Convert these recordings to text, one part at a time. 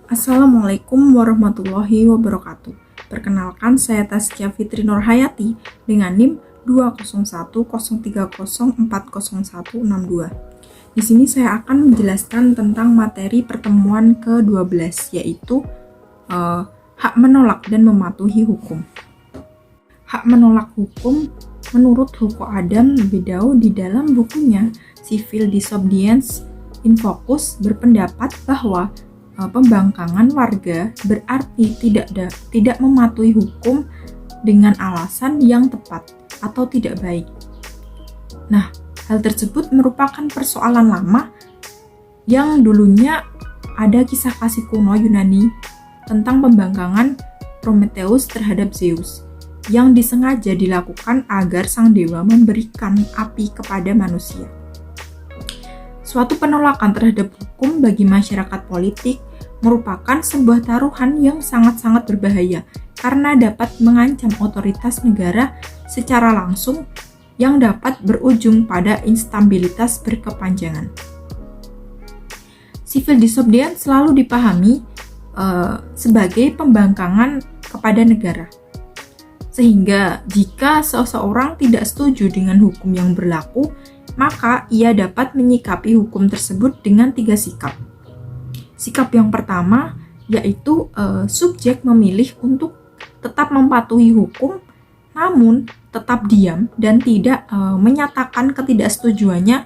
Assalamualaikum warahmatullahi wabarakatuh. Perkenalkan, saya Taskia Fitri Nurhayati dengan NIM 20103040162. Di sini saya akan menjelaskan tentang materi pertemuan ke-12, yaitu hak menolak dan mematuhi hukum. Hak menolak hukum menurut Hugo Adam Bedau di dalam bukunya Civil Disobedience in Focus berpendapat bahwa pembangkangan warga berarti tidak mematuhi hukum dengan alasan yang tepat atau tidak baik. Nah, hal tersebut merupakan persoalan lama yang dulunya ada kisah kasih kuno Yunani tentang pembangkangan Prometheus terhadap Zeus yang disengaja dilakukan agar sang dewa memberikan api kepada manusia. Suatu penolakan terhadap hukum bagi masyarakat politik merupakan sebuah taruhan yang sangat-sangat berbahaya karena dapat mengancam otoritas negara secara langsung yang dapat berujung pada instabilitas berkepanjangan. Civil disobedience selalu dipahami sebagai pembangkangan kepada negara. Sehingga jika seseorang tidak setuju dengan hukum yang berlaku, maka ia dapat menyikapi hukum tersebut dengan 3 sikap. Sikap yang pertama yaitu subjek memilih untuk tetap mematuhi hukum, namun tetap diam dan tidak menyatakan ketidaksetujuannya.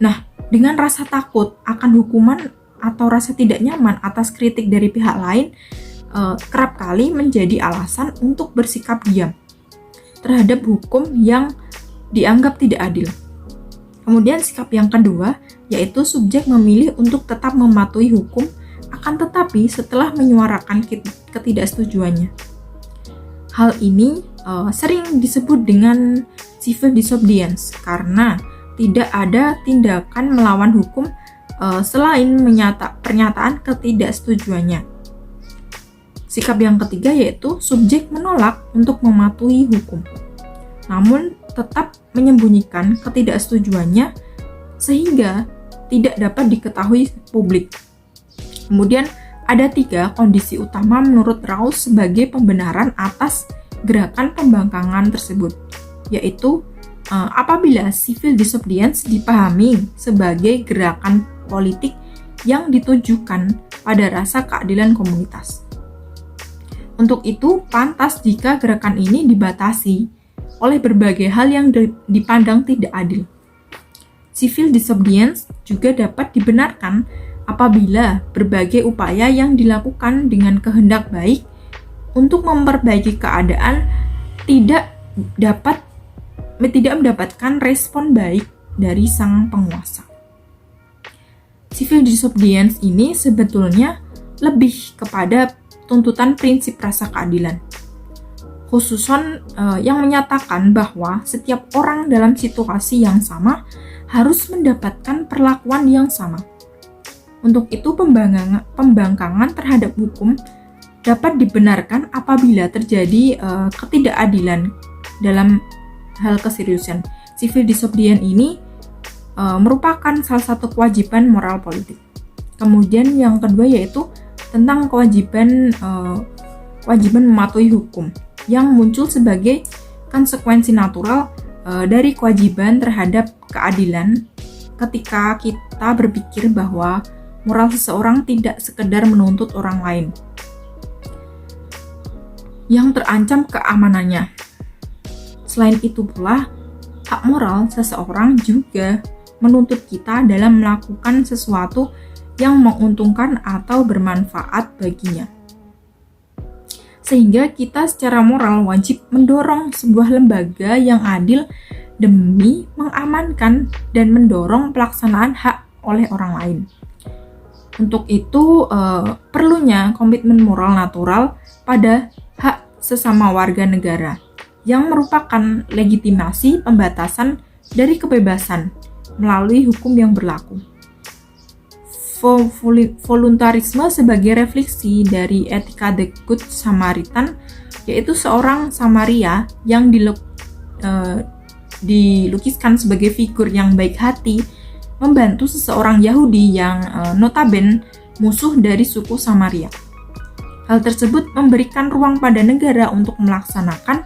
Nah, dengan rasa takut akan hukuman atau rasa tidak nyaman atas kritik dari pihak lain, kerap kali menjadi alasan untuk bersikap diam terhadap hukum yang dianggap tidak adil. Kemudian sikap yang kedua yaitu subjek memilih untuk tetap mematuhi hukum, akan tetapi setelah menyuarakan ketidaksetujuannya. Hal ini sering disebut dengan civil disobedience karena tidak ada tindakan melawan hukum selain pernyataan ketidaksetujuannya. Sikap yang ketiga yaitu subjek menolak untuk mematuhi hukum, namun tetap menyembunyikan ketidaksetujuannya sehingga tidak dapat diketahui publik. Kemudian ada 3 kondisi utama menurut Rawls sebagai pembenaran atas gerakan pembangkangan tersebut, yaitu apabila civil disobedience dipahami sebagai gerakan politik yang ditujukan pada rasa keadilan komunitas. Untuk itu, pantas jika gerakan ini dibatasi oleh berbagai hal yang dipandang tidak adil. Civil disobedience juga dapat dibenarkan apabila berbagai upaya yang dilakukan dengan kehendak baik untuk memperbaiki keadaan tidak mendapatkan respon baik dari sang penguasa. Civil disobedience ini sebetulnya lebih kepada tuntutan prinsip rasa keadilan. Khususon yang menyatakan bahwa setiap orang dalam situasi yang sama harus mendapatkan perlakuan yang sama. Untuk itu pembangkangan terhadap hukum dapat dibenarkan apabila terjadi ketidakadilan dalam hal keseriusan. Civil disobedience ini merupakan salah satu kewajiban moral politik. Kemudian yang kedua yaitu tentang kewajiban mematuhi hukum yang muncul sebagai konsekuensi natural dari kewajiban terhadap keadilan ketika kita berpikir bahwa moral seseorang tidak sekedar menuntut orang lain yang terancam keamanannya. Selain itu pula, hak moral seseorang juga menuntut kita dalam melakukan sesuatu yang menguntungkan atau bermanfaat baginya. Sehingga kita secara moral wajib mendorong sebuah lembaga yang adil demi mengamankan dan mendorong pelaksanaan hak oleh orang lain. Untuk itu perlunya komitmen moral natural pada hak sesama warga negara yang merupakan legitimasi pembatasan dari kebebasan melalui hukum yang berlaku. Voluntarisme sebagai refleksi dari etika The Good Samaritan, yaitu seorang Samaria yang dilukiskan sebagai figur yang baik hati membantu seseorang Yahudi yang notabene musuh dari suku Samaria. Hal tersebut memberikan ruang pada negara untuk melaksanakan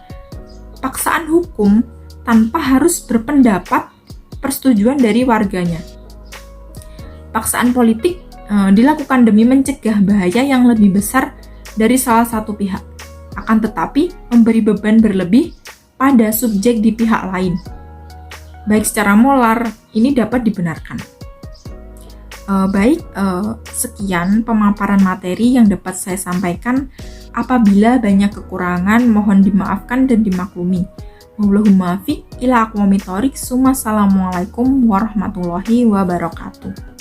paksaan hukum tanpa harus berpendapat persetujuan dari warganya. Paksaan politik dilakukan demi mencegah bahaya yang lebih besar dari salah satu pihak, akan tetapi memberi beban berlebih pada subjek di pihak lain. Baik secara moral, ini dapat dibenarkan. Sekian pemaparan materi yang dapat saya sampaikan. Apabila banyak kekurangan, mohon dimaafkan dan dimaklumi. Wallahumma fiq ila aqwamit thoriq. Wassalamualaikum warahmatullahi wabarakatuh.